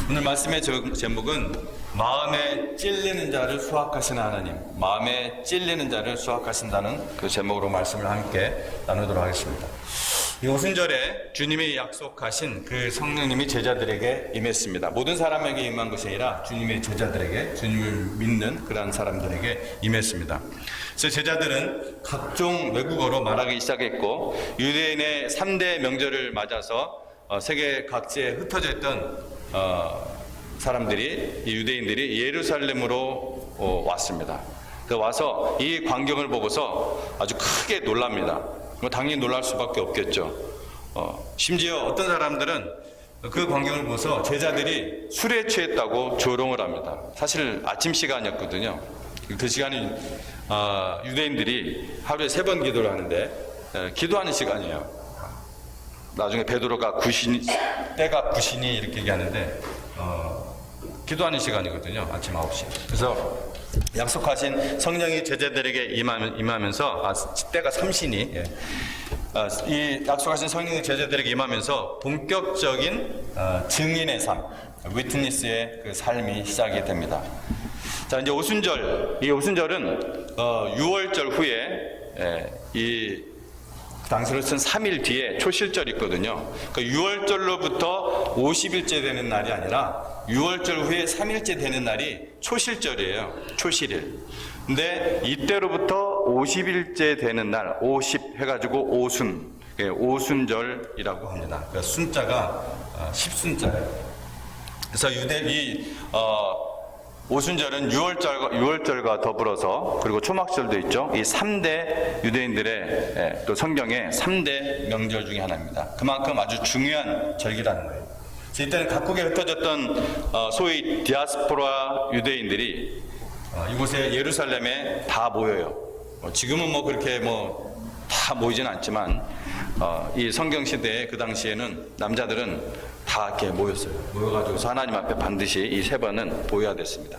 오늘 말씀의 제목은 마음에 찔리는 자를 수확하시는 하나님, 마음에 찔리는 자를 수확하신다는 그 제목으로 말씀을 함께 나누도록 하겠습니다. 이 오순절에 주님이 약속하신 그 성령님이 제자들에게 임했습니다. 모든 사람에게 임한 것이 아니라 주님의 제자들에게, 주님을 믿는 그러한 사람들에게 임했습니다. 그래서 제자들은 각종 외국어로 말하기 시작했고, 유대인의 3대 명절을 맞아서 세계 각지에 흩어져 있던 사람들이, 이 유대인들이 예루살렘으로 왔습니다. 와서 이 광경을 보고서 아주 크게 놀랍니다. 당연히 놀랄 수밖에 없겠죠. 심지어 어떤 사람들은 그 광경을 보고서 제자들이 술에 취했다고 조롱을 합니다. 사실 아침 시간이었거든요. 그 시간이 유대인들이 하루에 3번 기도를 하는데 기도하는 시간이에요. 나중에 베드로가 때가 구신이 이렇게 얘기하는데 기도하는 시간이거든요. 아침 9시. 그래서 약속하신 성령이 제자들에게 임하면서 때가 삼신이 이 약속하신 성령이 제자들에게 임하면서 본격적인 증인의 삶, 위트니스의 그 삶이 시작이 됩니다. 자, 이제 오순절, 이 오순절은 6월절 후에 당시로서는 3일 뒤에 초실절이 있거든요. 그 6월절로부터 50일째 되는 날이 아니라 6월절 후에 3일째 되는 날이 초실절이에요. 초실일. 근데 이때로부터 50일째 되는 날, 50 해가지고 오순, 오순절이라고 합니다. 그러니까 순자가 10순자예요. 그래서 오순절은 6월절과 더불어서, 그리고 초막절도 있죠. 이 3대 유대인들의 또 성경의 3대 명절 중에 하나입니다. 그만큼 아주 중요한 절기라는 거예요. 그래서 이때는 각국에 흩어졌던 소위 디아스포라 유대인들이 이곳에 예루살렘에 다 모여요. 지금은 뭐 그렇게 다 모이지는 않지만 이 성경 시대에 그 당시에는 남자들은 다 이렇게 모였어요. 모여가지고서 하나님 앞에 반드시 이 3번은 보여야 됐습니다.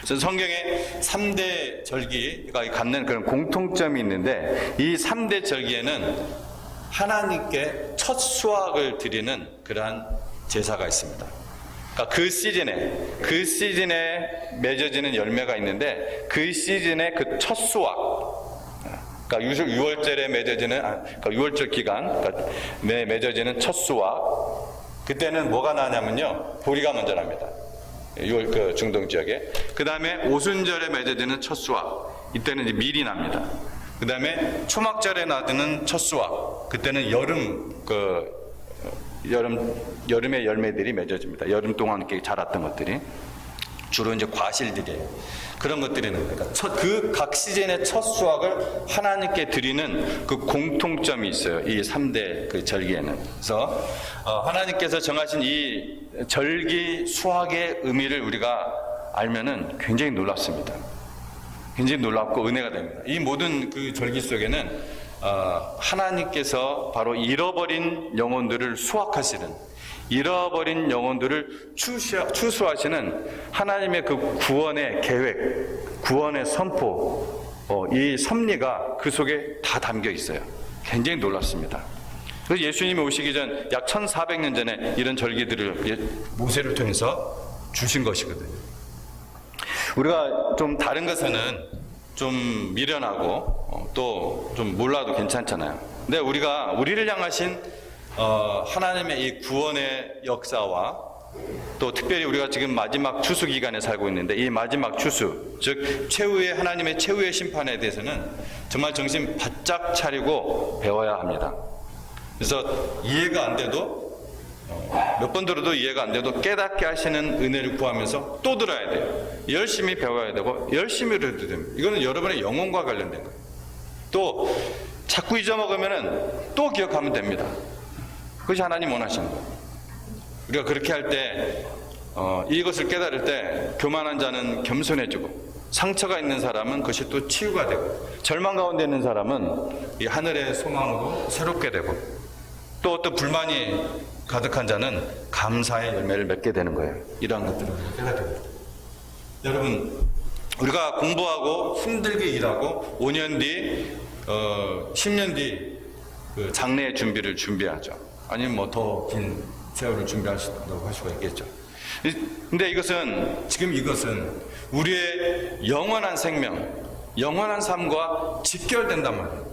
그래서 성경에 3대 절기가 갖는 그런 공통점이 있는데, 이 3대 절기에는 하나님께 첫 수확을 드리는 그러한 제사가 있습니다. 그러니까 그 시즌에 맺어지는 열매가 있는데, 그 시즌의 그 첫 수확, 그러니까 6월절에 맺어지는, 그러니까 6월절 기간, 그러니까 맺어지는 첫 수확, 그때는 뭐가 나냐면요, 보리가 먼저 납니다. 6월 그 중동 지역에. 그 다음에 오순절에 맺어지는 첫 수확, 이때는 이제 밀이 납니다. 그 다음에 초막절에 나드는 첫 수확, 그때는 여름의 열매들이 맺어집니다. 여름 동안 이렇게 자랐던 것들이 주로 이제 과실들이에요. 그런 것들이 있는 거예요. 그 각 시즌의 첫 수확을 하나님께 드리는 그 공통점이 있어요. 이 3대 그 절기에는. 그래서 하나님께서 정하신 이 절기 수확의 의미를 우리가 알면은 굉장히 놀랍습니다. 굉장히 놀랍고 은혜가 됩니다. 이 모든 그 절기 속에는 하나님께서 바로 잃어버린 영혼들을 수확하시는, 잃어버린 영혼들을 추수하시는 하나님의 그 구원의 계획, 구원의 선포, 이 섭리가 그 속에 다 담겨 있어요. 굉장히 놀랍습니다. 그래서 예수님이 오시기 전 약 1400년 전에 이런 절기들을 모세를 통해서 주신 것이거든요. 우리가 좀 다른 것에는 좀 미련하고 또 좀 몰라도 괜찮잖아요. 근데 우리를 향하신 하나님의 이 구원의 역사와, 또 특별히 우리가 지금 마지막 추수 기간에 살고 있는데, 이 마지막 추수, 즉 하나님의 최후의 심판에 대해서는 정말 정신 바짝 차리고 배워야 합니다. 그래서 이해가 안 돼도, 몇 번 들어도 이해가 안 돼도 깨닫게 하시는 은혜를 구하면서 또 들어야 돼요. 열심히 배워야 되고 열심히 해도 됩니다. 이거는 여러분의 영혼과 관련된 거예요. 또 자꾸 잊어먹으면 또 기억하면 됩니다. 그것이 하나님 원하시는 거예요. 우리가 그렇게 할 때 이것을 깨달을 때 교만한 자는 겸손해지고, 상처가 있는 사람은 그것이 또 치유가 되고, 절망 가운데 있는 사람은 이 하늘의 소망으로 새롭게 되고, 또 어떤 불만이 가득한 자는 감사의 열매를 맺게 되는 거예요. 이러한 것들을 깨닫게 됩니다. 여러분, 우리가 공부하고 힘들게 일하고 5년 뒤, 10년 뒤 그 장래의 준비를 준비하죠. 아니면 더 긴 세월을 준비할 수도 할 수가 있겠죠. 근데 지금 이것은 우리의 영원한 생명, 영원한 삶과 직결된단 말이에요.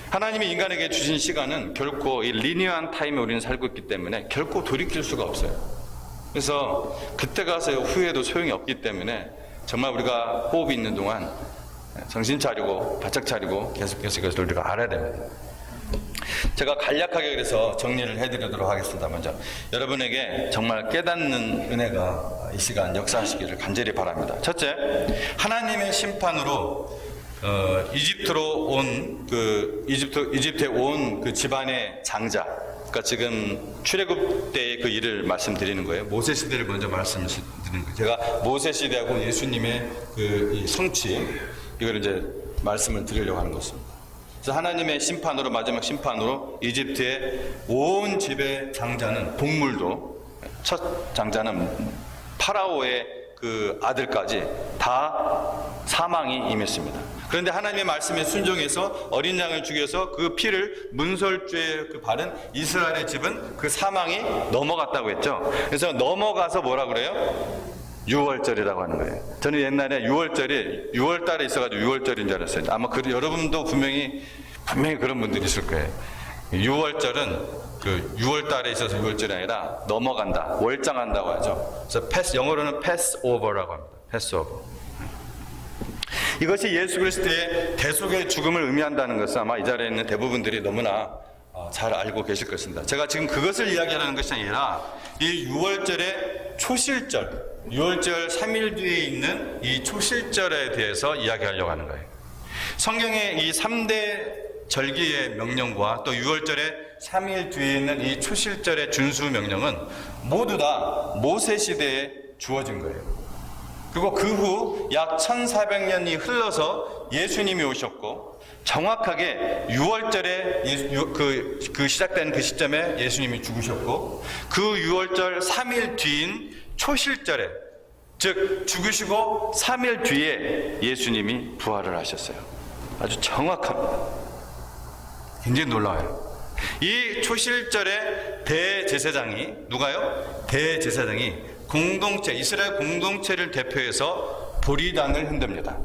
하나님이 인간에게 주신 시간은 결코 이 리니어한 타임에 우리는 살고 있기 때문에 결코 돌이킬 수가 없어요. 그래서 그때 가서 후회도 소용이 없기 때문에 정말 우리가 호흡이 있는 동안 정신 차리고 바짝 차리고 계속해서 이것을 우리가 알아야 됩니다. 제가 간략하게 그래서 정리를 해드리도록 하겠습니다. 먼저 여러분에게 정말 깨닫는 은혜가 이 시간 역사하시기를 간절히 바랍니다. 첫째, 하나님의 심판으로 이집트에 온 그 집안의 장자, 그러니까 지금 출애굽 때의 그 일을 말씀드리는 거예요. 모세 시대를 먼저 말씀을 드리는 거예요. 제가 모세 시대하고 예수님의 이 성취, 이걸 이제 말씀을 드리려고 하는 것입니다. 그래서 하나님의 심판으로, 마지막 심판으로 이집트의 온 집의 장자는, 동물도 첫 장자는 파라오의 그 아들까지 다 사망이 임했습니다. 그런데 하나님의 말씀에 순종해서 어린 양을 죽여서 그 피를 문설주에 그 바른 이스라엘의 집은 그 사망이 넘어갔다고 했죠. 그래서 넘어가서 뭐라 그래요? 6월절이라고 하는 거예요. 저는 옛날에 6월절이 6월달에 있어가지고 6월절인 줄 알았어요. 아마 여러분도 분명히 그런 분들이 있을 거예요. 6월절은 그 6월달에 있어서 6월절이 아니라 넘어간다, 월장한다고 하죠. 그래서 영어로는 패스오버라고 합니다. 패스오버. 이것이 예수 그리스도의 대속의 죽음을 의미한다는 것은 아마 이 자리에 있는 대부분들이 너무나 잘 알고 계실 것입니다. 제가 지금 그것을 이야기하는 것이 아니라 이 6월절의 초실절, 6월절 3일 뒤에 있는 이 초실절에 대해서 이야기하려고 하는 거예요. 성경의 이 3대 절기의 명령과 또 6월절의 3일 뒤에 있는 이 초실절의 준수 명령은 모두 다 모세 시대에 주어진 거예요. 그리고 그 후 약 1400년이 흘러서 예수님이 오셨고, 정확하게 6월절에 그 시작된 그 시점에 예수님이 죽으셨고, 그 6월절 3일 뒤인 초실절에, 즉 죽으시고 3일 뒤에 예수님이 부활을 하셨어요. 아주 정확합니다. 굉장히 놀라워요. 이 초실절에 대제사장이, 누가요? 대제사장이 이스라엘 공동체를 대표해서 보리단을 흔듭니다.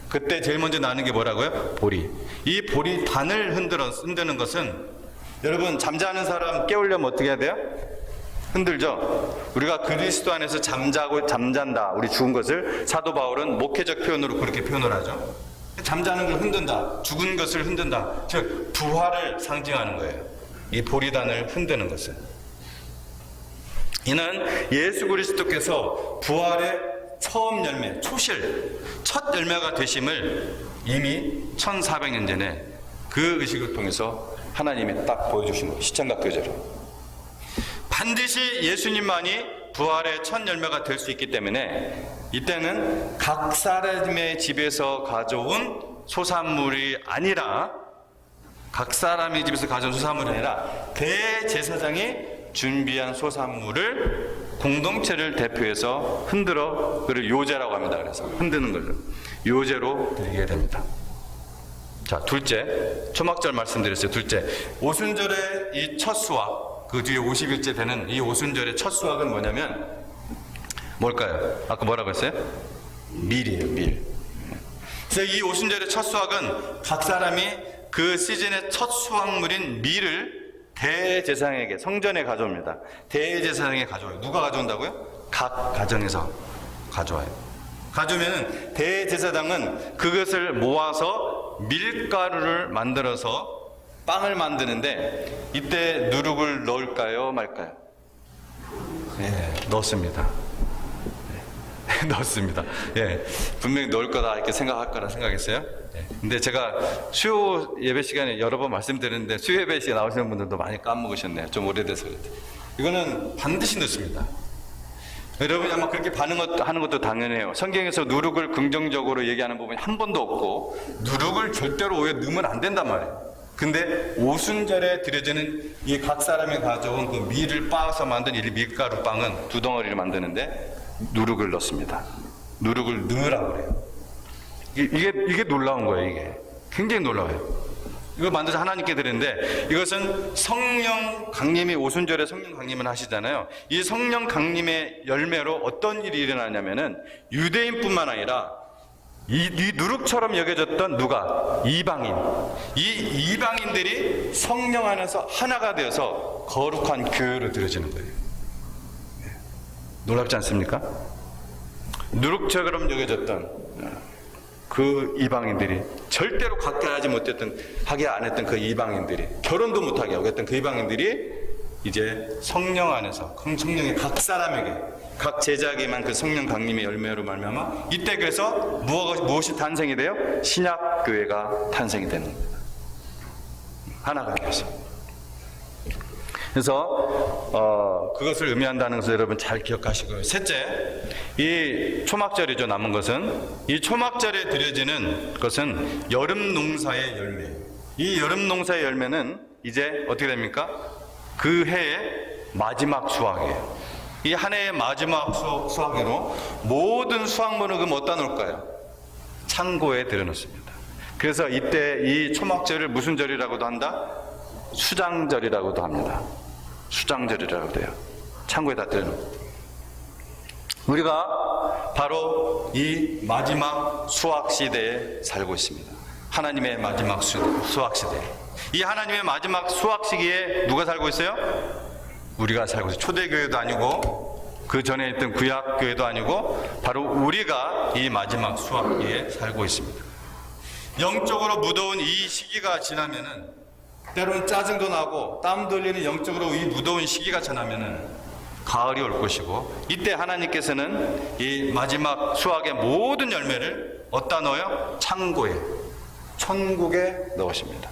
그때 제일 먼저 나는 게 뭐라고요? 보리. 이 보리단을 흔드는 것은, 여러분 잠자는 사람 깨우려면 어떻게 해야 돼요? 흔들죠. 우리가 그리스도 안에서 잠잔다, 우리 죽은 것을 사도 바울은 목회적 표현으로 그렇게 표현을 하죠. 잠자는 걸 흔든다, 죽은 것을 흔든다, 즉 부활을 상징하는 거예요. 이 보리단을 흔드는 것은. 이는 예수 그리스도께서 부활의 처음 열매, 첫 열매가 되심을 이미 1400년 전에 그 의식을 통해서 하나님이 딱 보여주신 거예요. 시청각 교제로. 반드시 예수님만이 부활의 첫 열매가 될 수 있기 때문에 이때는 각 사람의 집에서 가져온 소산물이 아니라, 대제사장이 준비한 소산물을 공동체를 대표해서 흔들어, 그를 요제라고 합니다. 그래서 흔드는 거죠. 요제로 드리게 됩니다. 자, 둘째, 초막절 말씀드렸어요. 둘째, 오순절의 이 첫 수확, 그 뒤에 50일째 되는 이 오순절의 첫 수확은 뭐냐면 뭘까요? 아까 뭐라고 했어요? 밀이에요, 밀. 그래서 이 오순절의 첫 수확은 각 사람이 그 시즌의 첫 수확물인 밀을 대제사장에게, 성전에 가져옵니다. 대제사장에 가져와요. 누가 가져온다고요? 각 가정에서 가져와요. 가져오면 대제사장은 그것을 모아서 밀가루를 만들어서 빵을 만드는데, 이때 누룩을 넣을까요, 말까요? 네, 넣습니다. 넣었습니다. 예, 분명히 넣을 거다 이렇게 생각할 거라 생각했어요. 예. 근데 제가 수요 예배 시간에 여러 번 말씀드렸는데 수요 예배 시간에 나오시는 분들도 많이 까먹으셨네요. 좀 오래돼서 그래도. 이거는 반드시 넣습니다. 여러분이 아마 그렇게 반응하는 것도 당연해요. 성경에서 누룩을 긍정적으로 얘기하는 부분이 한 번도 없고, 누룩을 절대로 오해 넣으면 안 된단 말이에요. 근데 오순절에 드려지는 이 각 사람이 가져온 그 밀을 빻아서 만든 이 밀가루 빵은 두 덩어리를 만드는데 누룩을 넣습니다. 누룩을 넣으라고 그래요. 이게 놀라운 거예요. 이게 굉장히 놀라워요. 이거 만들어서 하나님께 드리는데, 이것은 성령 강림이, 오순절에 성령 강림을 하시잖아요. 이 성령 강림의 열매로 어떤 일이 일어나냐면은 유대인뿐만 아니라 이 누룩처럼 여겨졌던 누가? 이방인. 이 이방인들이 성령 안에서 하나가 되어서 거룩한 교회로 들어지는 거예요. 놀랍지 않습니까? 누룩처럼 여겨졌던 그 이방인들이, 절대로 가까이 하게 안 했던 그 이방인들이, 결혼도 못하게 하고 했던 그 이방인들이 이제 성령 안에서, 성령의 각 사람에게, 각 제자에게만 그 성령 강림의 열매로 말미암아 이때 그래서 무엇이 탄생이 돼요? 신약교회가 탄생이 되는 겁니다. 하나가 되어서. 그래서 그것을 의미한다는 것을 여러분 잘 기억하시고요. 셋째, 이 초막절이죠. 남은 것은, 이 초막절에 드려지는 것은 여름 농사의 열매. 이 여름 농사의 열매는 이제 어떻게 됩니까? 그 해의 마지막 수확이에요. 이 한 해의 마지막 수확으로 모든 수확물을 그럼 어디다 놓을까요? 창고에 들여놓습니다. 그래서 이때 이 초막절을 무슨 절이라고도 한다? 수장절이라고도 합니다. 수장절이라고 돼요. 창고에다 들여놓고. 우리가 바로 이 마지막 수확 시대에 살고 있습니다. 하나님의 마지막 수확 시대. 이 하나님의 마지막 수확 시기에 누가 살고 있어요? 우리가 살고 있어요. 초대교회도 아니고 그 전에 있던 구약교회도 아니고 바로 우리가 이 마지막 수확기에 살고 있습니다. 영적으로 무더운 이 시기가 지나면은, 때로는 짜증도 나고 땀도 흘리는 영적으로 이 무더운 시기가 지나면은 가을이 올 것이고, 이때 하나님께서는 이 마지막 수확의 모든 열매를 어디다 넣어요? 창고에, 천국에 넣으십니다.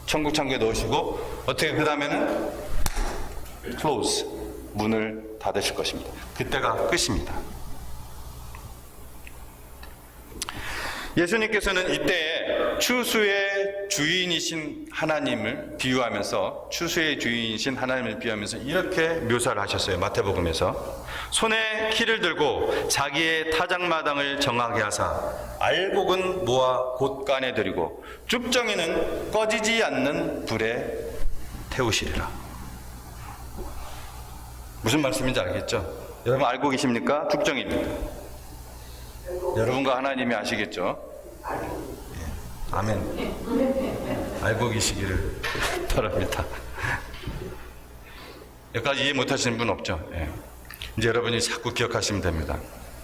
천국 창고에 넣으시고, 어떻게 그 다음에는 close, 문을 닫으실 것입니다. 그때가 끝입니다. 예수님께서는 이때 추수의 주인이신 하나님을 비유하면서, 추수의 주인이신 하나님을 비유하면서 이렇게 묘사를 하셨어요. 마태복음에서 손에 키를 들고 자기의 타작마당을 정하게 하사 알곡은 모아 곳간에 들이고 쭉정이는 꺼지지 않는 불에 태우시리라. 무슨 말씀인지 알겠죠? 여러분 알고 계십니까? 쭉정입니다. 여러분과 하나님이 아시겠죠? 예. 아멘. 알고 계시기를 바랍니다. 여기까지 이해 못하시는 분 없죠? 예. 이제 여러분이 자꾸 기억하시면 됩니다.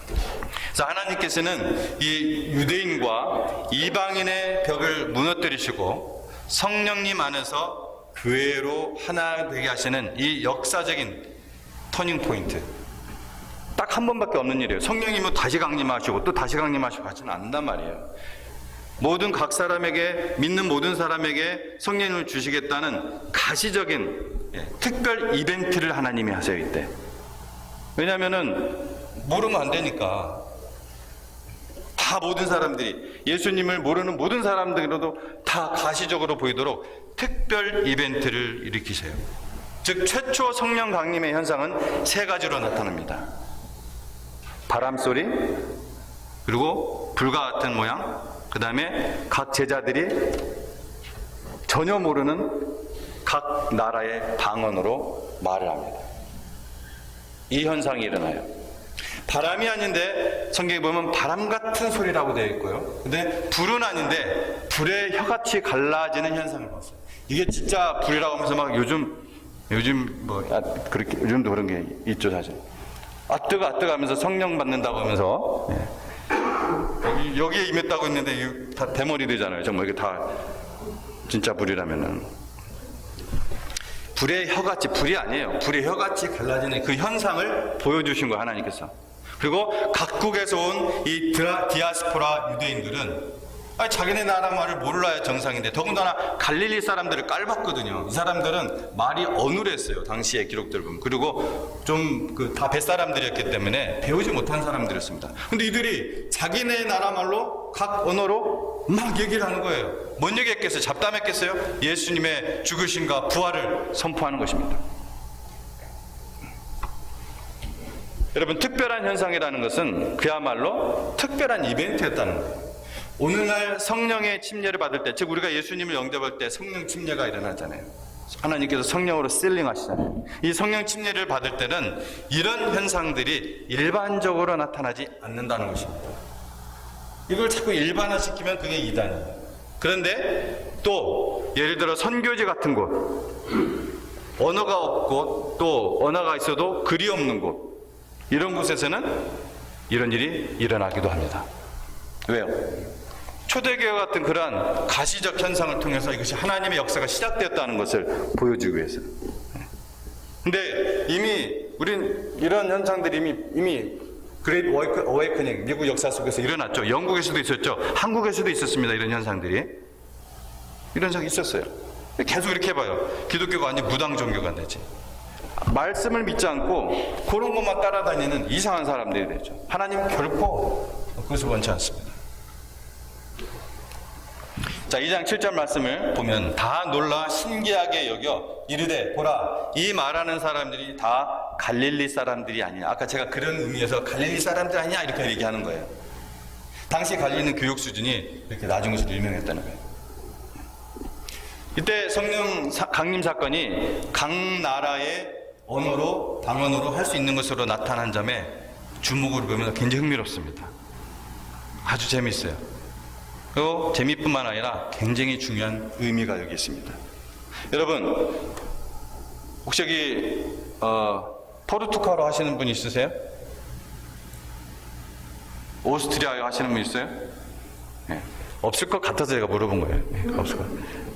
그래서 하나님께서는 이 유대인과 이방인의 벽을 무너뜨리시고 성령님 안에서 교회로 하나 되게 하시는 이 역사적인 터닝 포인트, 딱 한 번밖에 없는 일이에요. 성령님은 다시 강림하시고 또 다시 강림하시고 하지는 않는단 말이에요. 모든 각 사람에게, 믿는 모든 사람에게 성령님을 주시겠다는 가시적인 특별 이벤트를 하나님이 하세요. 이때. 왜냐하면은 모르면 안 되니까. 다 모든 사람들이, 예수님을 모르는 모든 사람들로도 다 가시적으로 보이도록 특별 이벤트를 일으키세요. 즉 최초 성령 강림의 현상은 세 가지로 나타납니다. 바람소리, 그리고 불과 같은 모양, 그 다음에 각 제자들이 전혀 모르는 각 나라의 방언으로 말을 합니다. 이 현상이 일어나요. 바람이 아닌데 성경에 보면 바람 같은 소리라고 되어 있고요. 근데 불은 아닌데 불의 혀같이 갈라지는 현상을 봤어요. 이게 진짜 불이라고 하면서 막 요즘 그렇게 요즘도 그런 게 있죠, 사실. 뜨거 하면서 성령 받는다고 하면서 여기에 임했다고 했는데 다 대머리 되잖아요. 정말 이게 다 진짜 불이라면은. 불의 혀같이, 불이 아니에요. 불의 혀같이 갈라지는 그 현상을 보여주신 거예요, 하나님께서. 그리고 각국에서 온 이 디아스포라 유대인들은 자기네 나라 말을 몰라야 정상인데, 더군다나 갈릴리 사람들을 깔봤거든요. 이 사람들은 말이 어눌했어요, 당시의 기록들을 보면. 그리고 좀 다 뱃사람들이었기 때문에 배우지 못한 사람들이었습니다. 근데 이들이 자기네 나라 말로 각 언어로 막 얘기를 하는 거예요. 뭔 얘기했겠어요? 잡담했겠어요? 예수님의 죽으심과 부활을 선포하는 것입니다. 여러분, 특별한 현상이라는 것은 그야말로 특별한 이벤트였다는 거예요. 오늘날 성령의 침례를 받을 때, 즉 우리가 예수님을 영접할 때 성령 침례가 일어나잖아요. 하나님께서 성령으로 실링하시잖아요. 이 성령 침례를 받을 때는 이런 현상들이 일반적으로 나타나지 않는다는 것입니다. 이걸 자꾸 일반화시키면 그게 이단이에요. 그런데 또 예를 들어 선교지 같은 곳, 언어가 없고 또 언어가 있어도 글이 없는 곳, 이런 곳에서는 이런 일이 일어나기도 합니다. 왜요? 초대교회 같은 그러한 가시적 현상을 통해서 이것이 하나님의 역사가 시작되었다는 것을 보여주기 위해서. 근데 이미 우린 이런 현상들이 이미 그레이트 어웨이커닝, 미국 역사 속에서 일어났죠. 영국에서도 있었죠. 한국에서도 있었습니다. 이런 현상들이. 이런 현상이 있었어요. 계속 이렇게 해봐요. 기독교가 완전 무당 종교가 되지. 말씀을 믿지 않고 그런 것만 따라다니는 이상한 사람들이 되죠. 하나님 결코 그것을 원치 않습니다. 자, 2장 7절 말씀을 보면 다 놀라 신기하게 여겨 이르되 보라 이 말하는 사람들이 다 갈릴리 사람들이 아니냐. 아까 제가 그런 의미에서 갈릴리 사람들 아니냐 이렇게 얘기하는 거예요. 당시 갈릴리는 교육 수준이 이렇게 낮은 것으로 유명했다는 거예요. 이때 성령 강림 사건이 각 나라의 언어로 방언으로 할 수 있는 것으로 나타난 점에 주목을 보면 굉장히 흥미롭습니다. 아주 재미있어요. 그리고 재미뿐만 아니라 굉장히 중요한 의미가 여기 있습니다. 여러분 혹시 여기 포르투갈어 하시는 분 있으세요? 오스트리아어 하시는 분 있어요? 네. 없을 것 같아서 제가 물어본 거예요. 네, 없을 것 같아요.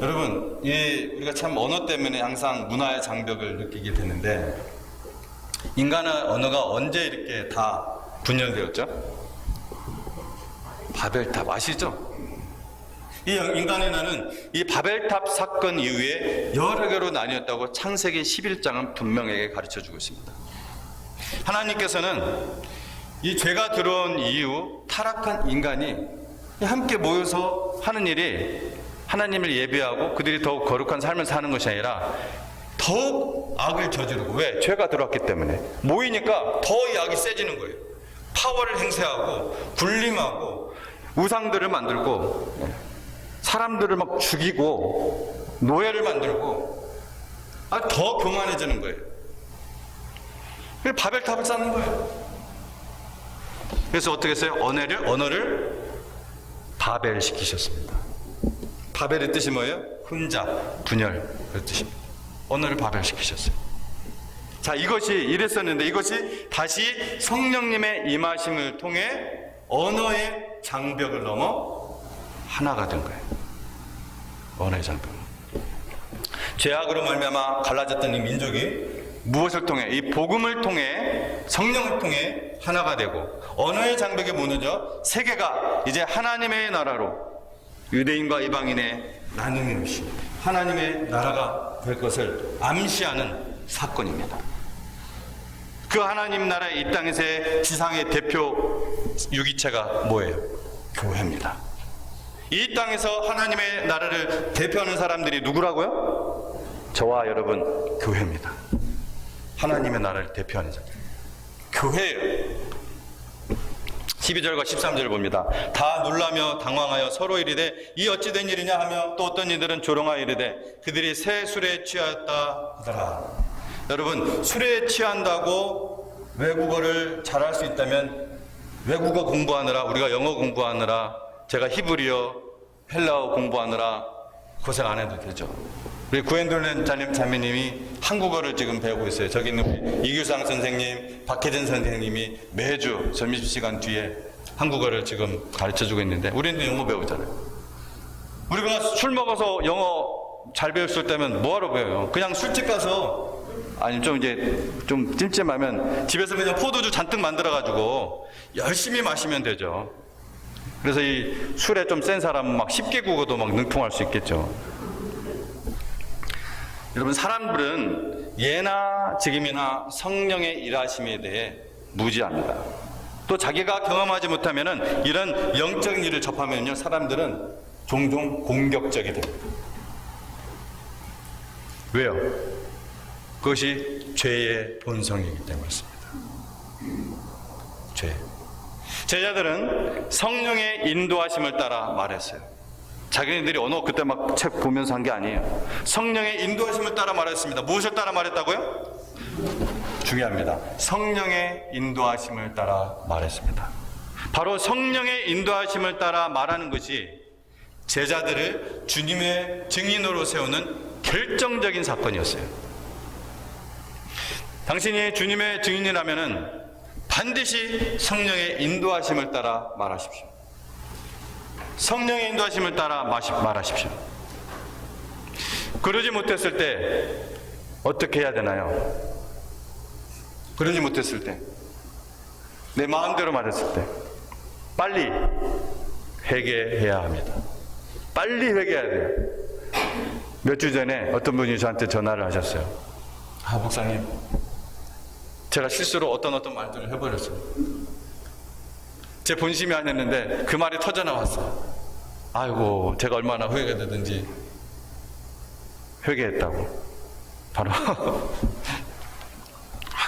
여러분, 우리가 참 언어 때문에 항상 문화의 장벽을 느끼게 되는데, 인간의 언어가 언제 이렇게 다 분열되었죠? 바벨탑 아시죠? 이 인간의 나는 이 바벨탑 사건 이후에 여러 개로 나뉘었다고 창세기 11장은 분명하게 가르쳐주고 있습니다. 하나님께서는 이 죄가 들어온 이후 타락한 인간이 함께 모여서 하는 일이 하나님을 예배하고 그들이 더욱 거룩한 삶을 사는 것이 아니라 더욱 악을 저지르고, 왜? 죄가 들어왔기 때문에 모이니까 더 이 악이 세지는 거예요. 파워를 행사하고 군림하고 우상들을 만들고 사람들을 막 죽이고 노예를 만들고 더 교만해지는 거예요. 그래서 바벨탑을 쌓는 거예요. 그래서 어떻게 했어요? 언어를 바벨시키셨습니다. 바벨의 뜻이 뭐예요? 혼자, 분열, 그 뜻입니다. 언어를 바벨시키셨어요. 자, 이것이 이랬었는데 이것이 다시 성령님의 임하심을 통해 언어의 장벽을 넘어 하나가 된 거예요. 언어의 장벽. 죄악으로 말미암아 갈라졌던 이 민족이 무엇을 통해? 이 복음을 통해, 성령을 통해 하나가 되고 언어의 장벽이 무너져 세계가 이제 하나님의 나라로, 유대인과 이방인의 나눔이 없이 하나님의 나라가 될 것을 암시하는 사건입니다. 그 하나님 나라의 이 땅에서의 지상의 대표 유기체가 뭐예요? 교회입니다. 이 땅에서 하나님의 나라를 대표하는 사람들이 누구라고요? 저와 여러분, 교회입니다. 하나님의 나라를 대표하는 자들, 교회예요. 12절과 13절을 봅니다. 다 놀라며 당황하여 서로 이르되 이 어찌 된 일이냐 하며 또 어떤 이들은 조롱하여 이르되 그들이 새 술에 취하였다 하더라. 여러분, 술에 취한다고 외국어를 잘할 수 있다면 외국어 공부하느라, 우리가 영어 공부하느라, 제가 히브리어, 헬라어 공부하느라 고생 안 해도 되죠. 우리 구엔돌렌 자매님이 한국어를 지금 배우고 있어요. 저기 있는 이규상 선생님, 박혜진 선생님이 매주 점심시간 뒤에 한국어를 지금 가르쳐주고 있는데 우리는 영어 배우잖아요. 우리가 술 먹어서 영어 잘 배웠을 때면 뭐하러 배워요? 그냥 술집 가서, 아니 좀 찜찜하면 집에서 그냥 포도주 잔뜩 만들어가지고 열심히 마시면 되죠. 그래서 이 술에 좀 센 사람은 막 10개 국어도 막 능통할 수 있겠죠. 여러분, 사람들은 예나 지금이나 성령의 일하심에 대해 무지합니다. 또 자기가 경험하지 못하면은 이런 영적인 일을 접하면요, 사람들은 종종 공격적이 됩니다. 왜요? 그것이 죄의 본성이기 때문이었습니다. 죄. 제자들은 성령의 인도하심을 따라 말했어요. 자기네들이 언어 그때 막 책 보면서 한 게 아니에요. 성령의 인도하심을 따라 말했습니다. 무엇을 따라 말했다고요? 중요합니다. 성령의 인도하심을 따라 말했습니다. 바로 성령의 인도하심을 따라 말하는 것이 제자들을 주님의 증인으로 세우는 결정적인 사건이었어요. 당신이 주님의 증인이라면 반드시 성령의 인도하심을 따라 말하십시오. 성령의 인도하심을 따라 말하십시오. 그러지 못했을 때 어떻게 해야 되나요? 그러지 못했을 때, 내 마음대로 말했을 때 빨리 회개해야 합니다. 빨리 회개해야 돼요. 몇 주 전에 어떤 분이 저한테 전화를 하셨어요. 목사님, 제가 실수로 어떤 말들을 해버렸어요. 제 본심이 아니었는데 그 말이 터져나왔어요. 아이고, 제가 얼마나 후회가 되든지 회개했다고 바로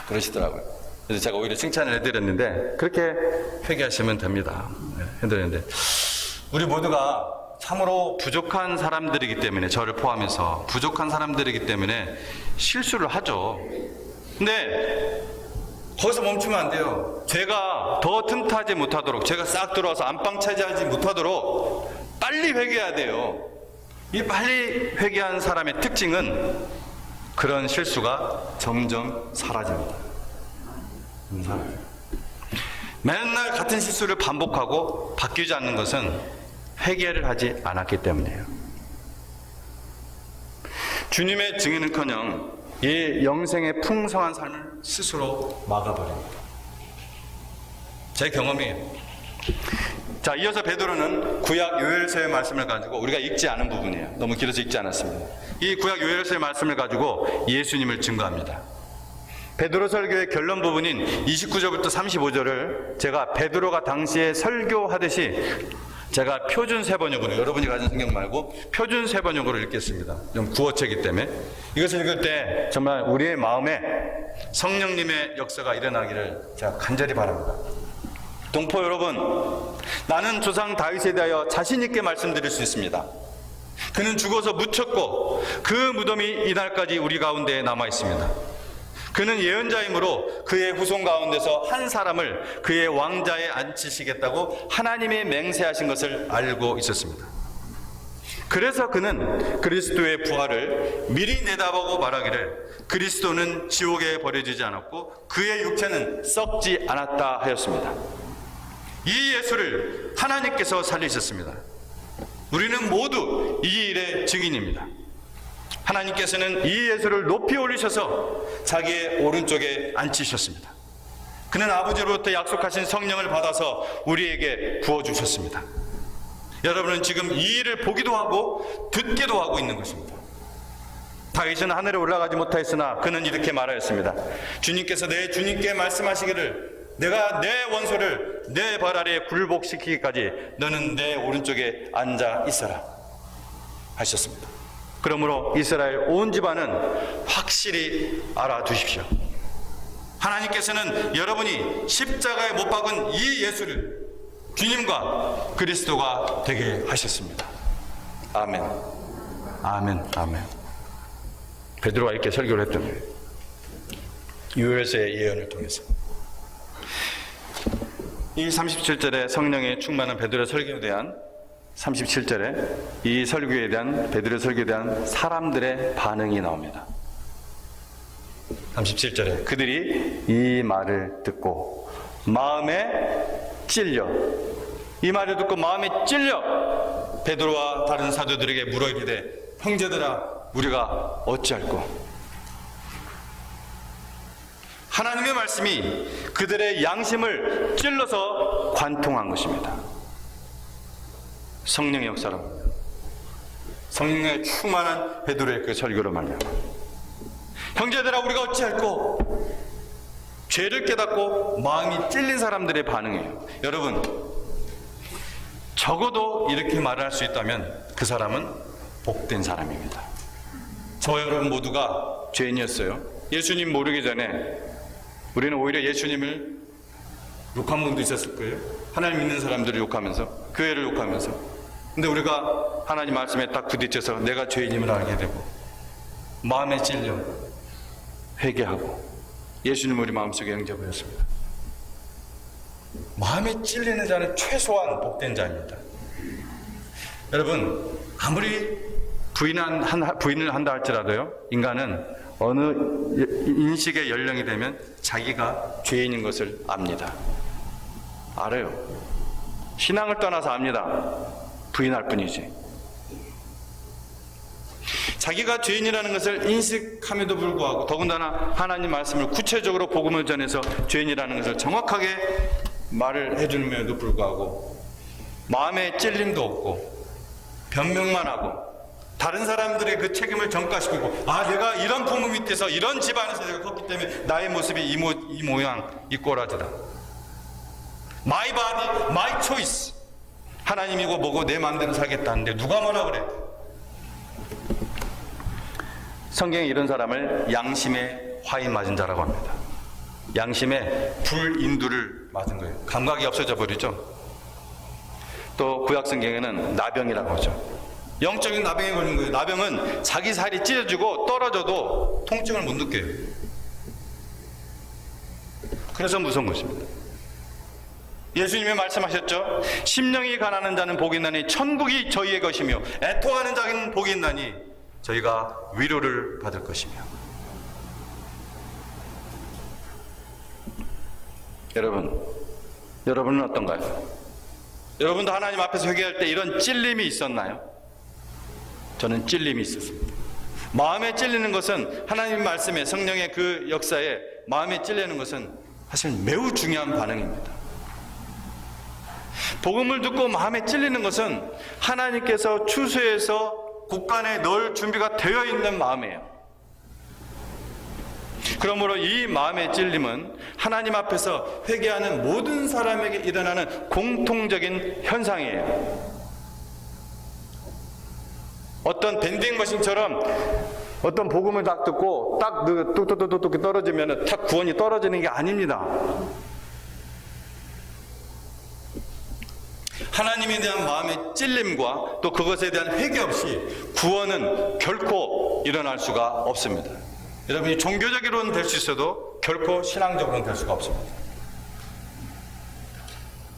그러시더라고요. 그래서 제가 오히려 칭찬을 해드렸는데, 그렇게 회개하시면 됩니다. 해드렸는데, 우리 모두가 참으로 부족한 사람들이기 때문에, 저를 포함해서 부족한 사람들이기 때문에 실수를 하죠. 근데 거기서 멈추면 안 돼요. 제가 더 틈타지 못하도록, 제가 싹 들어와서 안방 차지하지 못하도록 빨리 회개해야 돼요. 이 빨리 회개한 사람의 특징은 그런 실수가 점점 사라집니다. 맨날 같은 실수를 반복하고 바뀌지 않는 것은 회개를 하지 않았기 때문이에요. 주님의 증인은커녕 이 영생의 풍성한 삶을 스스로 막아버립니다. 제 경험이에요. 자, 이어서 베드로는 구약 요엘서의 말씀을 가지고, 우리가 읽지 않은 부분이에요. 너무 길어서 읽지 않았습니다. 이 구약 요엘서의 말씀을 가지고 예수님을 증거합니다. 베드로 설교의 결론 부분인 29절부터 35절을 제가 베드로가 당시에 설교하듯이 제가 표준 세번역으로, 여러분이 가진 성경 말고 표준 세번역으로 읽겠습니다. 좀 구어체이기 때문에 이것을 읽을 때 정말 우리의 마음에 성령님의 역사가 일어나기를 제가 간절히 바랍니다. 동포 여러분, 나는 조상 다윗에 대하여 자신 있게 말씀드릴 수 있습니다. 그는 죽어서 묻혔고 그 무덤이 이날까지 우리 가운데 남아 있습니다. 그는 예언자이므로 그의 후손 가운데서 한 사람을 그의 왕자에 앉히시겠다고 하나님이 맹세하신 것을 알고 있었습니다. 그래서 그는 그리스도의 부활을 미리 내다보고 말하기를 그리스도는 지옥에 버려지지 않았고 그의 육체는 썩지 않았다 하였습니다. 이 예수를 하나님께서 살리셨습니다. 우리는 모두 이 일의 증인입니다. 하나님께서는 이 예수를 높이 올리셔서 자기의 오른쪽에 앉히셨습니다. 그는 아버지로부터 약속하신 성령을 받아서 우리에게 부어주셨습니다. 여러분은 지금 이 일을 보기도 하고 듣기도 하고 있는 것입니다. 다윗은 하늘에 올라가지 못하였으나 그는 이렇게 말하였습니다. 주님께서 내 주님께 말씀하시기를 내가 내 원소를 내 발 아래에 굴복시키기까지 너는 내 오른쪽에 앉아 있어라 하셨습니다. 그러므로 이스라엘 온 집안은 확실히 알아두십시오. 하나님께서는 여러분이 십자가에 못 박은 이 예수를 주님과 그리스도가 되게 하셨습니다. 아멘. 아멘. 아멘. 베드로가 이렇게 설교를 했던 거예요. 요엘서의 예언을 통해서. 이 37절에 성령의 충만한 베드로의 설교에 대한 37절에 이 설교에 대한 베드로의 설교에 대한 사람들의 반응이 나옵니다. 37절에 그들이 이 말을 듣고 마음에 찔려, 이 말을 듣고 마음에 찔려 베드로와 다른 사도들에게 물어 이르되 형제들아 우리가 어찌할꼬. 하나님의 말씀이 그들의 양심을 찔러서 관통한 것입니다. 성령의 역사로, 성령의 충만한 베드로의 그 설교로 말미암아 형제들아 우리가 어찌할꼬. 죄를 깨닫고 마음이 찔린 사람들의 반응이에요. 여러분, 적어도 이렇게 말을 할 수 있다면 그 사람은 복된 사람입니다. 저 여러분 모두가 죄인이었어요. 예수님 모르기 전에 우리는 오히려 예수님을 욕한 분도 있었을 거예요. 하나님 믿는 사람들을 욕하면서, 교회를 욕하면서. 근데 우리가 하나님 말씀에 딱 부딪혀서 내가 죄인임을 알게 되고 마음에 찔려 회개하고 예수님 우리 마음속에 영접하였습니다. 마음에 찔리는 자는 최소한 복된 자입니다. 여러분, 아무리 부인을 한다 할지라도요, 인간은 어느 인식의 연령이 되면 자기가 죄인인 것을 압니다. 알아요. 신앙을 떠나서 압니다. 부인할 뿐이지. 자기가 죄인이라는 것을 인식함에도 불구하고, 더군다나 하나님 말씀을 구체적으로 복음을 전해서 죄인이라는 것을 정확하게 말을 해주는에도 불구하고 마음에 찔림도 없고 변명만 하고 다른 사람들의 그 책임을 전가시키고, 내가 이런 부모 밑에서 이런 집안에서 내가 컸기 때문에 나의 모습이 이 모양 이 꼬라지다. My body, my choice. 하나님이고 뭐고 내 마음대로 살겠다는데 누가 뭐라 그래? 성경에 이런 사람을 양심의 화인 맞은 자라고 합니다. 양심의 불인두를 맞은 거예요. 감각이 없어져 버리죠. 또 구약 성경에는 나병이라고 하죠. 영적인 나병에 걸린 거예요. 나병은 자기 살이 찢어지고 떨어져도 통증을 못 느껴요. 그래서 무서운 것입니다. 예수님이 말씀하셨죠. 심령이 가난한 자는 복이 있나니 천국이 저희의 것이며 애통하는 자는 복이 있나니 저희가 위로를 받을 것이며. 여러분은 어떤가요? 여러분도 하나님 앞에서 회개할 때 이런 찔림이 있었나요? 저는 찔림이 있었습니다. 마음에 찔리는 것은, 하나님 말씀에, 성령의 그 역사에 마음에 찔리는 것은 사실 매우 중요한 반응입니다. 복음을 듣고 마음에 찔리는 것은 하나님께서 추수해서 곳간에 넣을 준비가 되어 있는 마음이에요. 그러므로 이 마음의 찔림은 하나님 앞에서 회개하는 모든 사람에게 일어나는 공통적인 현상이에요. 어떤 밴딩 머신처럼 어떤 복음을 딱 듣고 딱 뚝뚝뚝뚝 떨어지면 탁 구원이 떨어지는 게 아닙니다. 하나님에 대한 마음의 찔림과 또 그것에 대한 회개 없이 구원은 결코 일어날 수가 없습니다. 여러분이 종교적으로는 될 수 있어도 결코 신앙적으로는 될 수가 없습니다.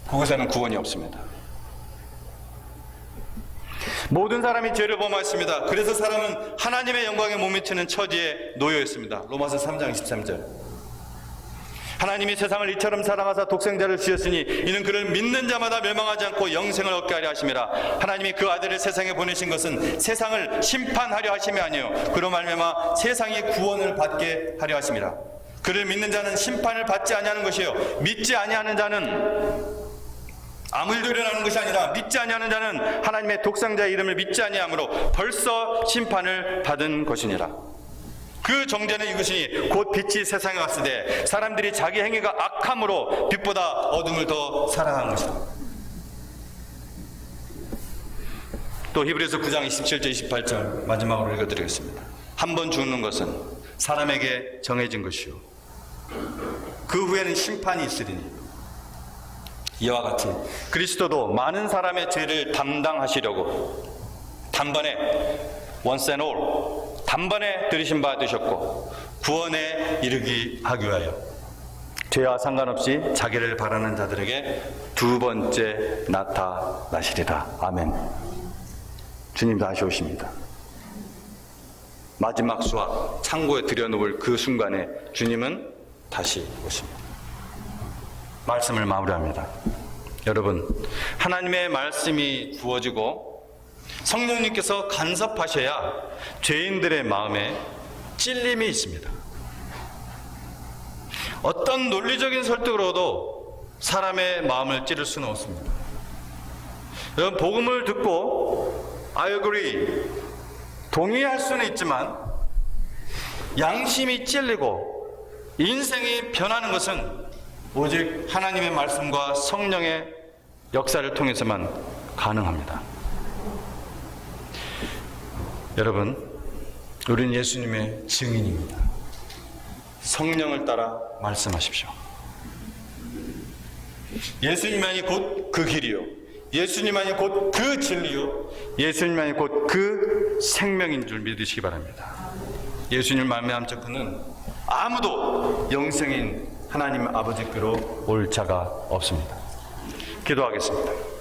그곳에는 구원이 없습니다. 모든 사람이 죄를 범하였습니다. 그래서 사람은 하나님의 영광에 못 미치는 처지에 놓여 있습니다. 로마서 3장 23절. 하나님이 세상을 이처럼 사랑하사 독생자를 주셨으니 이는 그를 믿는 자마다 멸망하지 않고 영생을 얻게 하려 하심이라. 하나님이 그 아들을 세상에 보내신 것은 세상을 심판하려 하심이 아니요 그로 말미암아 세상이 구원을 받게 하려 하심이라. 그를 믿는 자는 심판을 받지 아니하는 것이요 믿지 아니하는 자는 아무 일도 일어나는 것이 아니라 믿지 아니하는 자는 하나님의 독생자의 이름을 믿지 아니하므로 벌써 심판을 받은 것이니라. 그 정죄는 이것이니 곧 빛이 세상에 왔을 때 사람들이 자기 행위가 악함으로 빛보다 어둠을 더 사랑한 것이다. 또 히브리서 9장 27절 28절 마지막으로 읽어드리겠습니다. 한 번 죽는 것은 사람에게 정해진 것이요 그 후에는 심판이 있으리니 이와 같이 그리스도도 많은 사람의 죄를 담당하시려고 단번에 once and all 단번에 들으신 바 되셨고 구원에 이르기 하기 위하여 죄와 상관없이 자기를 바라는 자들에게 두 번째 나타나시리라. 아멘. 주님 다시 오십니다. 마지막 수확 창고에 들여놓을 그 순간에 주님은 다시 오십니다. 말씀을 마무리합니다. 여러분, 하나님의 말씀이 주어지고 성령님께서 간섭하셔야 죄인들의 마음에 찔림이 있습니다. 어떤 논리적인 설득으로도 사람의 마음을 찌를 수는 없습니다. 여러분, 복음을 듣고 I agree, 동의할 수는 있지만 양심이 찔리고 인생이 변하는 것은 오직 하나님의 말씀과 성령의 역사를 통해서만 가능합니다. 여러분, 우리는 예수님의 증인입니다. 성령을 따라 말씀하십시오. 예수님만이 곧 그 길이요, 예수님만이 곧 그 진리요, 예수님만이 곧 그 생명인 줄 믿으시기 바랍니다. 예수님을 말미암은 자는 아무도 영생인 하나님 아버지께로 올 자가 없습니다. 기도하겠습니다.